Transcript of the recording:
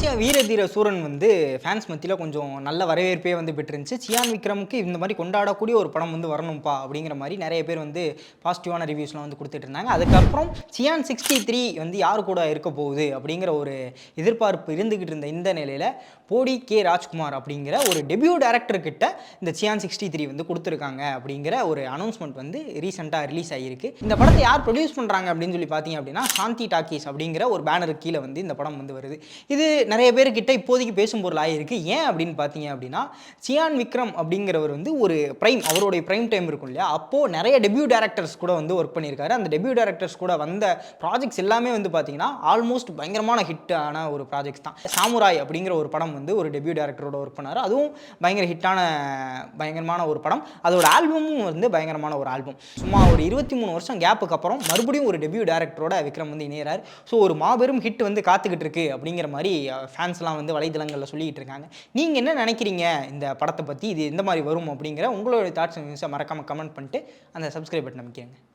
கடைசியா வீர தீர சூரன் வந்து ஃபேன்ஸ் மத்தியில கொஞ்சம் நல்ல வரவேற்பே வந்து பெற்றிருந்துச்சு. சியான் விக்ரமுக்கு இந்த மாரி கொண்டாடக்கூடிய ஒரு படம் வந்து வரணும்ப்பா அப்படிங்கிற மாரி நெறைய பேர் வந்து பாசிட்டிவான ரிவ்யூஸ்லாம் வந்து குடுத்துட்டு இருந்தாங்க. அதுக்கப்புறம் சியான் 63 வந்து யார் கூட இருக்க போகுது அப்படிங்கிற ஒரு எதிர்பார்ப்பு இருந்துகிட்டு இருந்த இந்த நிலையில போடி கே. ராஜ்குமார் அப்படிங்கிற ஒரு டெபியூ டைரக்டர் கிட்ட இந்த சியான் 63 வந்து குடுத்துருக்காங்க அப்படிங்கிற ஒரு அனௌன்ஸ்மென்ட் வந்து ரீசென்ட்டா ரிலீஸ் ஆகியிருக்கு. இந்த படத்தை யார் ப்ரொடியூஸ் பண்றாங்க அப்படின்னு சொல்லி பார்த்தீங்க அப்படின்னா, சாந்தி டாக்கீஸ் அப்படிங்கிற ஒரு பேனருக்கு கீழ வந்து இந்த படம் வந்து வருது. இது நிறைய பேர்கிட்ட இப்போதைக்கு பேசும் பொருள் ஆயிருக்கு. ஏன் அப்படின்னு பார்த்தீங்க அப்படின்னா, சியான் விக்ரம் அப்படிங்கிறவர் வந்து ஒரு அவருடைய பிரைம் டைம் இருக்கும் இல்லையா? அப்போ நிறைய டெபியூ டைரக்டர்ஸ் கூட வந்து ஒர்க் பண்ணியிருக்காரு. அந்த டெபியூ டைரக்டர்ஸ் கூட வந்த ப்ராஜெக்ட்ஸ் எல்லாமே வந்து பார்த்தீங்கன்னா, ஆல்மோஸ்ட் பயங்கரமான ஹிட் ஆன ஒரு ப்ராஜெக்ட்ஸ் தான். சாமுராய் அப்படிங்கிற ஒரு படம் வந்து ஒரு டெபியூ டைரக்டரோட ஒர்க் பண்ணாரு. அதுவும் பயங்கரமான ஒரு படம். அதோட ஆல்பமும் வந்து பயங்கரமான ஒரு ஆல்பம். சும்மா ஒரு 23 வருஷம் கேப்புக்கு அப்புறம் மறுபடியும் ஒரு டெபியூ டைரக்டரோட விக்ரம் வந்து இணையறார். ஸோ ஒரு மாபெரும் ஹிட் வந்து காத்துக்கிட்டு இருக்கு அப்படிங்கிற மாதிரி ஃபேன்ஸ்லாம் வந்து வலைதளங்களில் சொல்லிட்டு இருக்காங்க. நீங்க என்ன நினைக்கிறீங்க இந்த படத்தை பத்தி? இது எந்த மாதிரி வரும் அப்படிங்கிற உங்களோட தாட்ஸ் மறக்காம கமெண்ட் பண்ணிட்டு அந்த சப்ஸ்கிரைப் பட்டன் அமைக்கங்க.